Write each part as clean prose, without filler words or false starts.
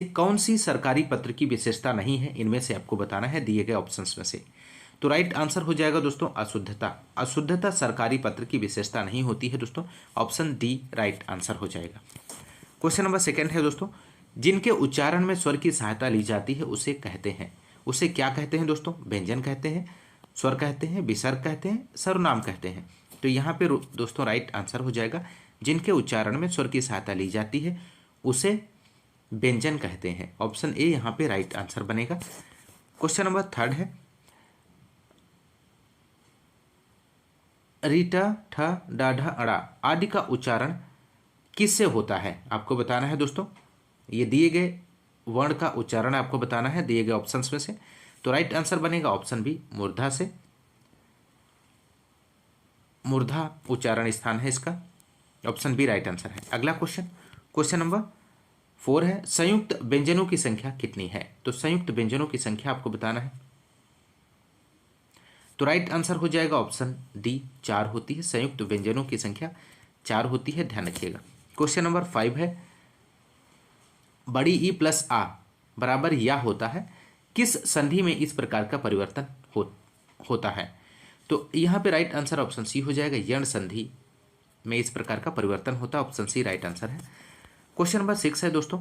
कौन सी सरकारी पत्र की विशेषता नहीं है, इनमें से आपको बताना है दिए गए ऑप्शंस में से। तो राइट आंसर हो जाएगा दोस्तों अशुद्धता। अशुद्धता सरकारी पत्र की विशेषता नहीं होती है दोस्तों, ऑप्शन डी राइट आंसर हो जाएगा। क्वेश्चन नंबर सेकंड है दोस्तों, जिनके उच्चारण में स्वर की सहायता ली जाती है उसे कहते हैं, उसे क्या कहते हैं दोस्तों? व्यंजन कहते हैं, स्वर कहते हैं, विसर्ग कहते हैं, सर्वनाम कहते हैं। तो यहाँ पे दोस्तों राइट आंसर हो जाएगा जिनके उच्चारण में स्वर की सहायता ली जाती है उसे व्यंजन कहते हैं, ऑप्शन ए यहाँ पे राइट आंसर बनेगा। क्वेश्चन नंबर थर्ड है, रीटा ठ डा ढ अड़ा आदि का उच्चारण किससे होता है, आपको बताना है दोस्तों। ये दिए गए वर्ण का उच्चारण आपको बताना है दिए गए ऑप्शंस में से। तो राइट आंसर बनेगा ऑप्शन बी मूर्धा से, मूर्धा उच्चारण स्थान है इसका, ऑप्शन बी राइट आंसर है। अगला क्वेश्चन, क्वेश्चन नंबर 4 है, संयुक्त व्यंजनों की संख्या कितनी है? तो संयुक्त व्यंजनों की संख्या आपको बताना है। तो राइट आंसर हो जाएगा ऑप्शन डी 4 होती है, संयुक्त व्यंजनों की संख्या 4 होती है, ध्यान रखिएगा। क्वेश्चन नंबर 5 है, बड़ी ई प्लस आ बराबर या होता है, किस संधि में इस प्रकार का परिवर्तन होता है? तो यहाँ पे राइट आंसर ऑप्शन सी हो जाएगा, यण संधि में इस प्रकार का परिवर्तन होता है, ऑप्शन सी राइट आंसर है। क्वेश्चन नंबर 6 है दोस्तों,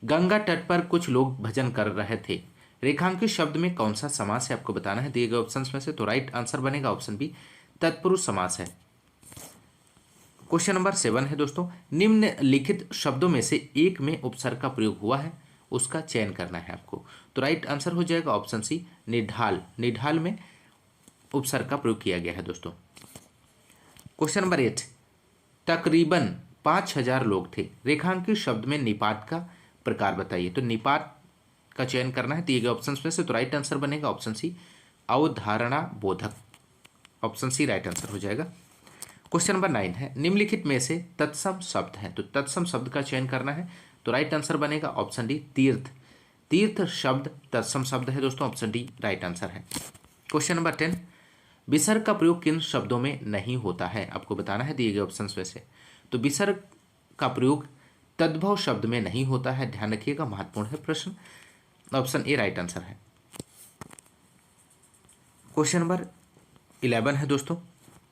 गंगा तट पर कुछ लोग भजन कर रहे थे, रेखांकित शब्द में कौन सा समास है, आपको बताना है दिए गए ऑप्शंस में से। तो राइट आंसर बनेगा ऑप्शन बी तत्पुरुष समास है। क्वेश्चन नंबर 7 है दोस्तों, निम्नलिखित शब्दों में से एक में उपसर्ग का प्रयोग हुआ है, उसका चयन करना है आपको। तो राइट आंसर हो जाएगा ऑप्शन सी निढाल, निढाल में उपसर्ग का प्रयोग किया गया है दोस्तों। क्वेश्चन नंबर 8, तकरीबन 5000 लोग थे, रेखांकित शब्द में निपात का प्रकार बताइए। तो निपात का चयन करना है दिए गए ऑप्शंस में से। तो राइट आंसर बनेगा ऑप्शन सी अवधारणा बोधक, ऑप्शन सी राइट आंसर हो जाएगा। क्वेश्चन नंबर 9 है, निम्नलिखित में से तत्सम शब्द है, तो तत्सम शब्द का चयन करना है। तो राइट आंसर बनेगा ऑप्शन डी तीर्थ, तीर्थ शब्द तत्सम शब्द है दोस्तों, ऑप्शन डी राइट आंसर है। क्वेश्चन नंबर 10, विसर्ग का प्रयोग किन शब्दों में नहीं होता है, आपको बताना है दिए गए ऑप्शंस में से। तो विसर्ग का प्रयोग तद्भव शब्द में नहीं होता है, ध्यान रखिएगा, महत्वपूर्ण है प्रश्न, ऑप्शन ए राइट आंसर है। क्वेश्चन नंबर 11 है दोस्तों,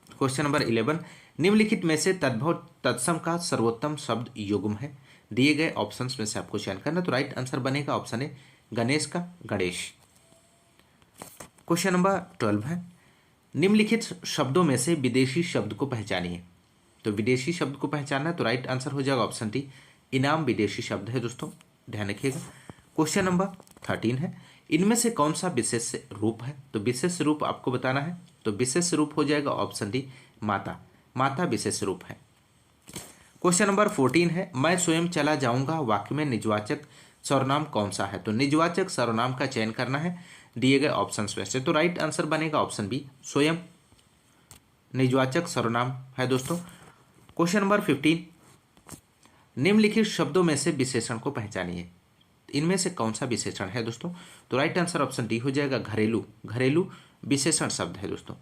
क्वेश्चन नंबर 11, निम्नलिखित में से तद्भव तत्सम का सर्वोत्तम शब्द युग्म है, दिए गए ऑप्शंस में से आपको चयन करना। तो राइट आंसर बनेगा ऑप्शन ए गणेश का गणेश। क्वेश्चन नंबर 12 है, निम्नलिखित शब्दों में से विदेशी शब्द को पहचानिए। तो विदेशी शब्द को पहचानना है, तो राइट आंसर हो जाएगा ऑप्शन डी इनाम विदेशी शब्द है दोस्तों, ध्यान रखिएगा। क्वेश्चन नंबर 13 है, इनमें से कौन सा विशेष रूप है? तो विशेष रूप आपको बताना है। तो विशेष रूप हो जाएगा ऑप्शन डी माता, माता विशेष रूप है। क्वेश्चन नंबर 14 है, मैं स्वयं चला जाऊंगा वाक्य में निजवाचक सर्वनाम कौन सा है? तो निजवाचक सर्वनाम का चयन करना है दिए गए ऑप्शंस में से। तो राइट आंसर बनेगा ऑप्शन बी स्वयं निजवाचक सर्वनाम है दोस्तों। क्वेश्चन नंबर 15, निम्नलिखित शब्दों में से विशेषण को पहचानिए, इनमें से कौन सा विशेषण है दोस्तों? तो राइट आंसर ऑप्शन डी हो जाएगा घरेलू, घरेलू विशेषण शब्द है दोस्तों।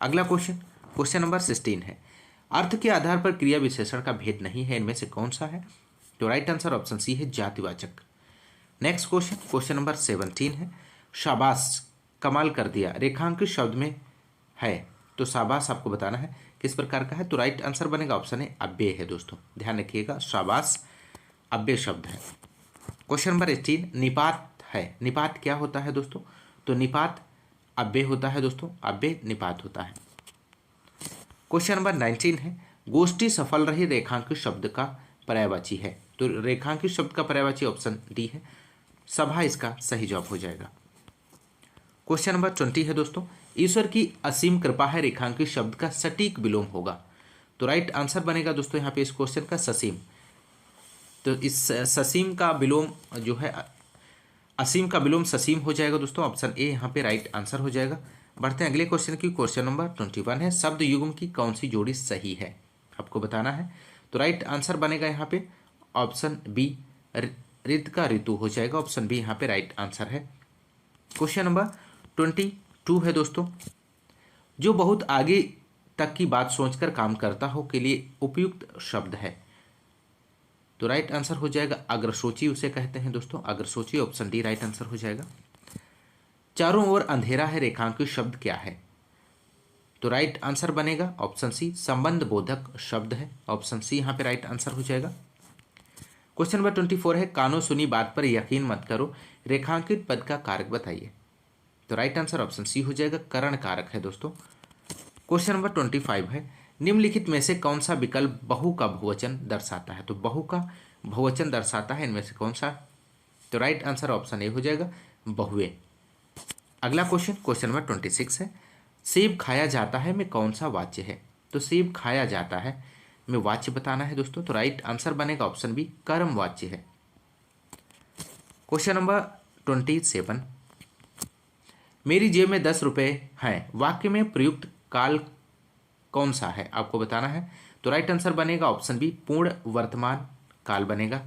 अगला क्वेश्चन, क्वेश्चन नंबर 16 है, अर्थ के आधार पर क्रिया विशेषण का भेद नहीं है, इनमें से कौन सा है? तो राइट आंसर ऑप्शन सी है जातिवाचक। नेक्स्ट क्वेश्चन, क्वेश्चन नंबर 17 है, शाबाश कमाल कर दिया रेखांकित शब्द में है, तो शाबाश आपको बताना है किस प्रकार का है। तो राइट आंसर बनेगा ऑप्शन ए अव्यय है दोस्तों, ध्यान रखिएगा, शाबाश अव्यय शब्द है। क्वेश्चन नंबर 18, निपात है, निपात क्या होता है दोस्तों? तो निपात अव्यय होता है दोस्तों, अव्यय निपात होता है। क्वेश्चन नंबर 19 है, गोष्ठी सफल रही रेखांकित शब्द का पर्यायवाची है। तो रेखांकित शब्द का पर्यायवाची ऑप्शन डी है, सभा इसका सही जवाब हो जाएगा। क्वेश्चन नंबर 20 है दोस्तों, ईश्वर की असीम कृपा है रेखांकित शब्द का सटीक विलोम होगा। तो राइट आंसर बनेगा दोस्तों यहाँ पे इस क्वेश्चन का ससीम। तो इस ससीम का विलोम जो है असीम का विलोम ससीम हो जाएगा दोस्तों, ऑप्शन ए यहाँ पे राइट आंसर हो जाएगा। बढ़ते हैं अगले क्वेश्चन की, क्वेश्चन नंबर 21 है, शब्द युग्म की कौन सी जोड़ी सही है, आपको बताना है। तो राइट आंसर बनेगा यहाँ पे ऑप्शन बी ऋत का ऋतु हो जाएगा, ऑप्शन बी यहाँ पे राइट आंसर है। क्वेश्चन नंबर 22 है दोस्तों, जो बहुत आगे तक की बात सोचकर काम करता हो के लिए उपयुक्त शब्द है। तो राइट आंसर हो जाएगा अग्रसूची उसे कहते हैं दोस्तों, अग्रसूची, ऑप्शन डी राइट आंसर हो जाएगा। चारों ओर अंधेरा है रेखांकित शब्द क्या है? तो राइट आंसर बनेगा ऑप्शन सी संबंध बोधक शब्द है, ऑप्शन सी यहाँ पे राइट आंसर हो जाएगा। क्वेश्चन नंबर 24 है कानो सुनी बात पर यकीन मत करो, रेखांकित पद का कारक बताइए। तो राइट आंसर ऑप्शन सी हो जाएगा करण कारक है दोस्तों। क्वेश्चन नंबर 25 है निम्नलिखित में से कौन सा विकल्प बहु का बहुवचन दर्शाता है? तो बहु का बहुवचन दर्शाता है इनमें से कौन सा? तो राइट आंसर ऑप्शन ए हो जाएगा बहुए। अगला क्वेश्चन, क्वेश्चन नंबर 26 है सेब खाया जाता है में कौन सा वाच्य है? तो सेब खाया जाता है में वाच्य बताना है दोस्तों, तो राइट आंसर बनेगा ऑप्शन बी कर्म वाच्य है। क्वेश्चन नंबर 27 मेरी जेब में 10 रुपये हैं, वाक्य में प्रयुक्त काल कौन सा है आपको बताना है। तो राइट आंसर बनेगा ऑप्शन बी पूर्ण वर्तमान काल बनेगा।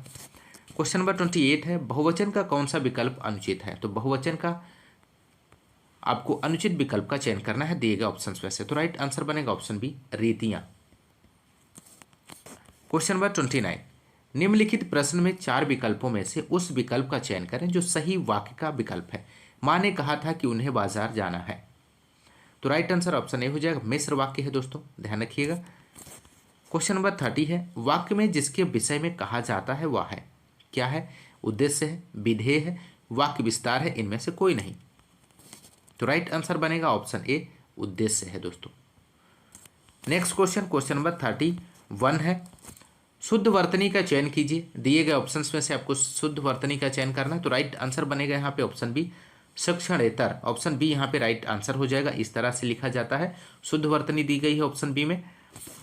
क्वेश्चन नंबर 28 है बहुवचन का कौन सा विकल्प अनुचित है? तो बहुवचन का आपको अनुचित विकल्प का चयन करना है दिए गए ऑप्शन में से, तो राइट आंसर बनेगा ऑप्शन बी रीतियां। क्वेश्चन नंबर 29 निम्नलिखित प्रश्न में 4 विकल्पों में से उस विकल्प का चयन करें जो सही वाक्य का विकल्प है। माँ ने कहा था कि उन्हें बाजार जाना है। तो राइट आंसर ऑप्शन ए हो जाएगा मिश्र वाक्य है दोस्तों, ध्यान रखिएगा। क्वेश्चन नंबर 30 है वाक्य में जिसके विषय में कहा जाता है वह है, क्या है? उद्देश्य है, विधेय है, वाक्य विस्तार है, इनमें से कोई नहीं। तो राइट आंसर बनेगा ऑप्शन ए उद्देश्य है दोस्तों। नेक्स्ट क्वेश्चन, क्वेश्चन नंबर 31 है शुद्ध वर्तनी का चयन कीजिए, दिए गए ऑप्शंस में से आपको शुद्ध वर्तनी का चयन करना है। तो राइट आंसर बनेगा यहाँ पे ऑप्शन बी शिक्षणेतर, ऑप्शन बी यहाँ पे राइट आंसर हो जाएगा। इस तरह से लिखा जाता है, शुद्ध वर्तनी दी गई है ऑप्शन बी में।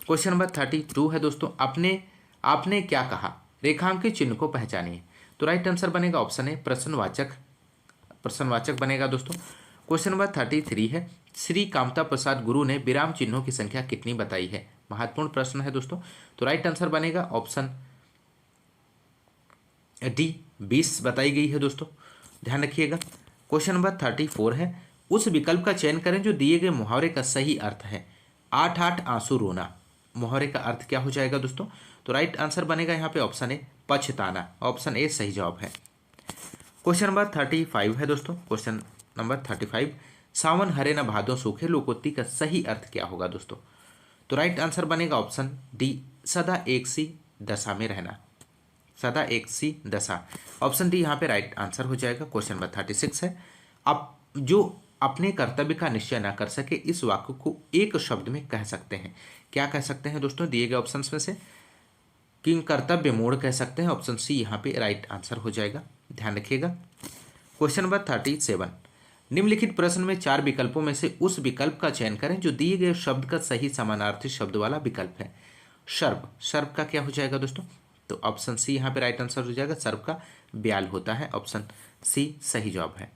क्वेश्चन नंबर 32 है दोस्तों आपने क्या कहा, रेखांकित चिन्ह को पहचानिए। तो राइट आंसर बनेगा ऑप्शन ए प्रश्नवाचक बनेगा दोस्तों। क्वेश्चन नंबर 33 है श्री कामता प्रसाद गुरु ने विराम चिन्हों की संख्या कितनी बताई है? महत्वपूर्ण प्रश्न है दोस्तों, तो राइट आंसर बनेगा ऑप्शन डी 20 बताई गई है दोस्तों, ध्यान रखिएगा। क्वेश्चन नंबर 34 है उस विकल्प का चयन करें जो दिए गए मुहावरे का सही अर्थ है। 8 आंसू रोना, मुहावरे का अर्थ क्या हो जाएगा दोस्तों? तो राइट आंसर बनेगा यहाँ पे ऑप्शन ए पछताना, ऑप्शन ए सही जवाब है। क्वेश्चन नंबर 35 है दोस्तों, क्वेश्चन नंबर 35 सावन हरे न भादों सूखे लोकोक्ति का सही अर्थ क्या होगा दोस्तों? तो राइट आंसर बनेगा ऑप्शन डी सदा एक सी दशा में रहना, सदा एक सी दशा, ऑप्शन डी यहाँ पे राइट आंसर हो जाएगा। क्वेश्चन नंबर 36 है आप जो अपने कर्तव्य का निश्चय ना कर सके इस वाक्य को एक शब्द में कह सकते हैं, क्या कह सकते हैं दोस्तों? दिए गए ऑप्शन में से किंग कर्तव्य मोड़ कह सकते हैं, ऑप्शन सी यहाँ पे राइट आंसर हो जाएगा, ध्यान रखिएगा। क्वेश्चन नंबर 37 निम्नलिखित प्रश्न में 4 विकल्पों में से उस विकल्प का चयन करें जो दिए गए शब्द का सही समानार्थी शब्द वाला विकल्प है। सर्प, सर्प का क्या हो जाएगा दोस्तों? तो ऑप्शन सी यहाँ पे राइट आंसर हो जाएगा, सर्प का ब्याल होता है, ऑप्शन सी सही जवाब है।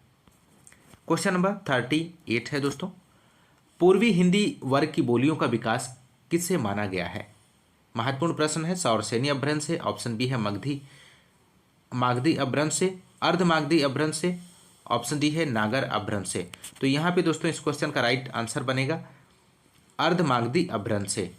क्वेश्चन नंबर 38 है दोस्तों पूर्वी हिंदी वर्ग की बोलियों का विकास किससे माना गया है? महत्वपूर्ण प्रश्न है, सौरसेनी अपभ्रंश से, ऑप्शन बी है मागधी अपभ्रंश से, अर्ध मागधी अपभ्रंश से, ऑप्शन डी है नागर अपभ्रंश से। तो यहाँ पे दोस्तों इस क्वेश्चन का राइट आंसर बनेगा अर्ध मागधी अपभ्रंश से,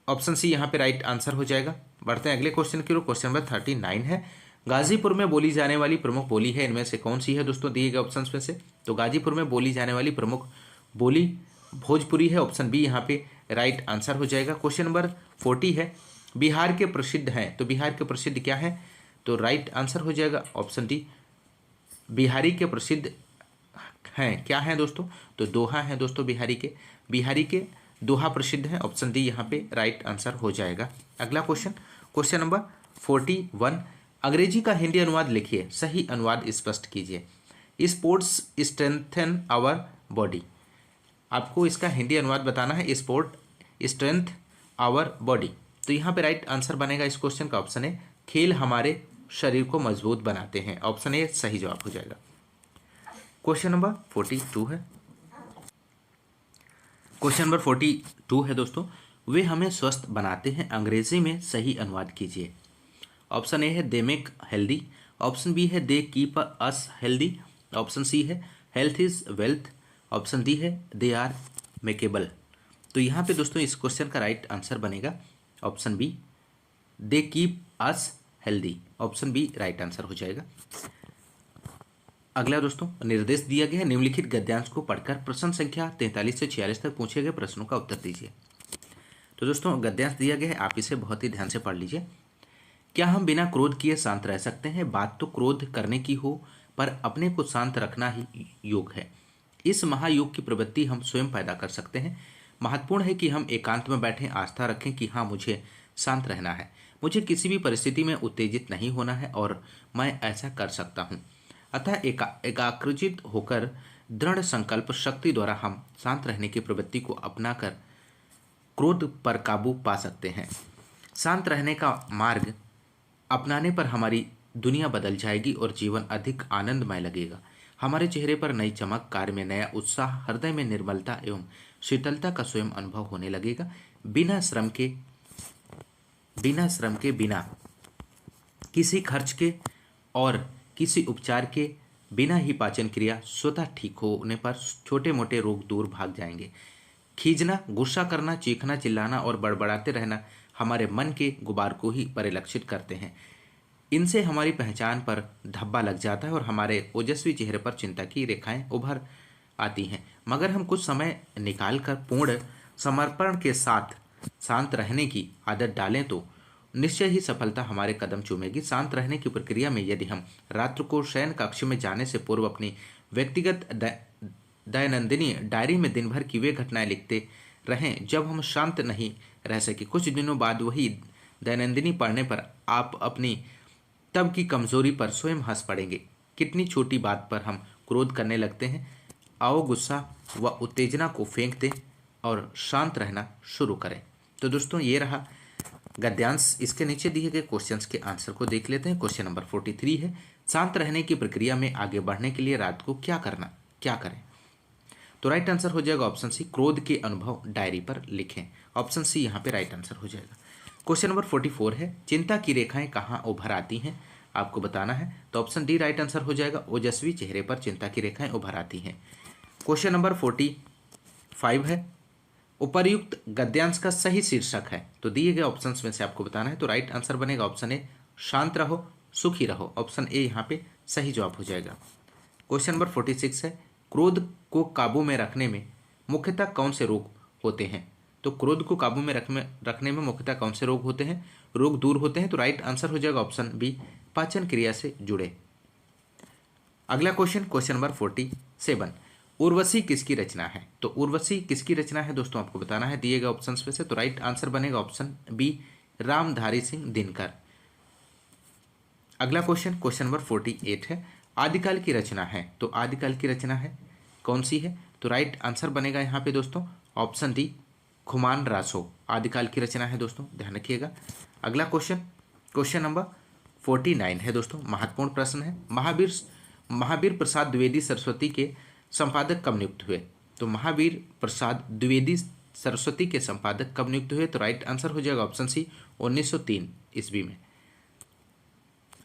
ऑप्शन सी यहाँ पे राइट आंसर हो जाएगा। बढ़ते हैं अगले क्वेश्चन की ओर, क्वेश्चन नंबर 39 है गाजीपुर में बोली जाने वाली प्रमुख बोली है इनमें से कौन सी है दोस्तों? दिए गए ऑप्शन में से तो गाजीपुर में बोली जाने वाली प्रमुख बोली भोजपुरी है, ऑप्शन बी यहाँ पे राइट आंसर हो जाएगा। क्वेश्चन नंबर 40 है बिहार के प्रसिद्ध हैं, तो बिहार के प्रसिद्ध क्या है? तो राइट आंसर हो जाएगा ऑप्शन डी बिहारी के प्रसिद्ध हैं, क्या हैं दोस्तों? तो दोहा हैं दोस्तों, बिहारी के दोहा प्रसिद्ध है, ऑप्शन डी यहाँ पे राइट आंसर हो जाएगा। अगला क्वेश्चन, क्वेश्चन नंबर 41 अंग्रेजी का हिंदी अनुवाद लिखिए, सही अनुवाद स्पष्ट कीजिए। स्पोर्ट्स स्ट्रेंथन आवर बॉडी, आपको इसका हिंदी अनुवाद बताना है, स्पोर्ट स्ट्रेंथ आवर बॉडी। तो यहाँ पे राइट आंसर बनेगा इस क्वेश्चन का ऑप्शन है खेल हमारे शरीर को मजबूत बनाते हैं, ऑप्शन ए सही जवाब हो जाएगा। क्वेश्चन नंबर 42 है, क्वेश्चन नंबर 42 है दोस्तों वे हमें स्वस्थ बनाते हैं, अंग्रेजी में सही अनुवाद कीजिए। ऑप्शन ए है they make healthy, option B है they keep us healthy, option C है health is wealth, option D है दे आर मेकेबल। तो यहाँ पे दोस्तों इस क्वेश्चन का राइट आंसर बनेगा option B they keep us healthy. Option B right answer हो जाएगा। अगला दोस्तों निर्देश दिया गया है, निम्नलिखित गद्यांश को पढ़कर प्रश्न संख्या 43 से 46 तक पूछे गए प्रश्नों का उत्तर दीजिए। तो दोस्तों गद्यांश दिया गया है, आप इसे बहुत ही ध्यान से पढ़ लीजिए। क्या हम बिना क्रोध किए शांत रह सकते हैं? बात तो क्रोध करने की हो, पर अपने को शांत रखना ही योग है। इस महायोग की प्रवृत्ति हम स्वयं पैदा कर सकते हैं। महत्वपूर्ण है कि हम एकांत में बैठे आस्था रखें कि हाँ, मुझे शांत रहना है, मुझे किसी भी परिस्थिति में उत्तेजित नहीं होना है और मैं ऐसा कर सकता हूँ। अतः एकाग्रचित होकर दृढ़ संकल्प शक्ति द्वारा हम शांत रहने की प्रवृत्ति को अपनाकर क्रोध पर काबू पा सकते हैं। शांत रहने का मार्ग अपनाने पर हमारी दुनिया बदल जाएगी और जीवन अधिक आनंदमय लगेगा। हमारे चेहरे पर नई चमक, कार्य में नया उत्साह, हृदय में निर्मलता एवं शीतलता का स्वयं अनुभव होने लगेगा। बिना श्रम के बिना किसी खर्च के और किसी उपचार के बिना ही पाचन क्रिया स्वतः ठीक होने पर छोटे मोटे रोग दूर भाग जाएंगे। खींचना, गुस्सा करना, चीखना, चिल्लाना और बड़बड़ाते रहना हमारे मन के गुबार को ही परिलक्षित करते हैं। इनसे हमारी पहचान पर धब्बा लग जाता है और हमारे ओजस्वी चेहरे पर चिंता की रेखाएं उभर आती हैं। मगर हम कुछ समय निकालकर पूर्ण समर्पण के साथ शांत रहने की आदत डालें तो निश्चय ही सफलता हमारे कदम चूमेगी। शांत रहने की प्रक्रिया में यदि हम रात्र को शयन कक्ष में जाने से पूर्व अपनी व्यक्तिगत दैनंदिनी डायरी में दिन भर की वे घटनाएं लिखते रहें जब हम शांत नहीं रह सके, कुछ दिनों बाद वही दैनंदिनी पढ़ने पर आप अपनी तब की कमजोरी पर स्वयं हंस पड़ेंगे। कितनी छोटी बात पर हम क्रोध करने लगते हैं। आओ गुस्सा व उत्तेजना को फेंक दें और शांत रहना शुरू करें। तो दोस्तों ये रहा गद्यांश। इसके नीचे दिए गए क्वेश्चंस के आंसर को देख लेते हैं। क्वेश्चन नंबर 43 है, शांत रहने की प्रक्रिया में आगे बढ़ने के लिए रात को क्या करें? तो राइट आंसर हो जाएगा ऑप्शन सी, क्रोध के अनुभव डायरी पर लिखें। ऑप्शन सी यहाँ पे राइट आंसर हो जाएगा। क्वेश्चन नंबर 44 है, चिंता की रेखाएं कहाँ उभर आती हैं? आपको बताना है। तो ऑप्शन डी राइट आंसर हो जाएगा, ओजस्वी चेहरे पर चिंता की रेखाएं उभर आती हैं। क्वेश्चन नंबर 45 है, उपर्युक्त गद्यांश का सही शीर्षक है। तो दिए गए ऑप्शंस में से आपको बताना है। तो राइट आंसर बनेगा ऑप्शन ए, शांत रहो सुखी रहो। ऑप्शन ए यहाँ पे सही जवाब हो जाएगा। क्वेश्चन नंबर 46 है, क्रोध को काबू में रखने में मुख्यतः कौन से रोग होते हैं? तो क्रोध को काबू में रखने में मुख्यतः कौन से रोग होते हैं? रोग दूर होते हैं। तो राइट आंसर हो जाएगा ऑप्शन बी, पाचन क्रिया से जुड़े। अगला क्वेश्चन नंबर 47, उर्वशी किसकी रचना है? तो उर्वशी किसकी रचना है दोस्तों आपको बताना है दिए गए ऑप्शंस में से। तो राइट आंसर बनेगा ऑप्शन बी, रामधारी सिंह दिनकर। अगला क्वेश्चन नंबर 48 है, आदिकाल की रचना है। तो आदिकाल की रचना है कौन सी है? तो राइट आंसर बनेगा यहाँ पे दोस्तों ऑप्शन डी, खुमान रासो आदिकाल की रचना है दोस्तों, ध्यान रखिएगा। अगला क्वेश्चन नंबर 49 है दोस्तों, महत्वपूर्ण प्रश्न है। महावीर प्रसाद द्विवेदी सरस्वती के संपादक कब नियुक्त हुए? तो महावीर प्रसाद द्विवेदी सरस्वती के संपादक कब नियुक्त हुए? तो राइट आंसर हो जाएगा ऑप्शन सी, 1903 ईस्वी में।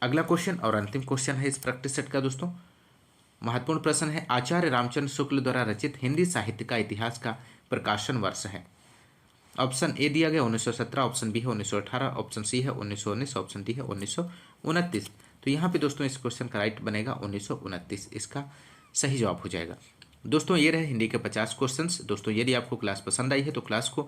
अगला क्वेश्चन और अंतिम क्वेश्चन है इस प्रैक्टिस सेट का दोस्तों, महत्वपूर्ण प्रश्न है। आचार्य रामचंद्र शुक्ल द्वारा रचित हिंदी साहित्य का इतिहास का प्रकाशन वर्ष है। ऑप्शन ए दिया गया 1917, ऑप्शन बी है 1918, ऑप्शन सी है 1919, ऑप्शन डी है 1929। तो यहाँ पे दोस्तों इस क्वेश्चन का राइट बनेगा 1929, इसका सही जवाब हो जाएगा। दोस्तों ये रहे हिंदी के 50 क्वेश्चंस। दोस्तों यदि आपको क्लास पसंद आई है तो क्लास को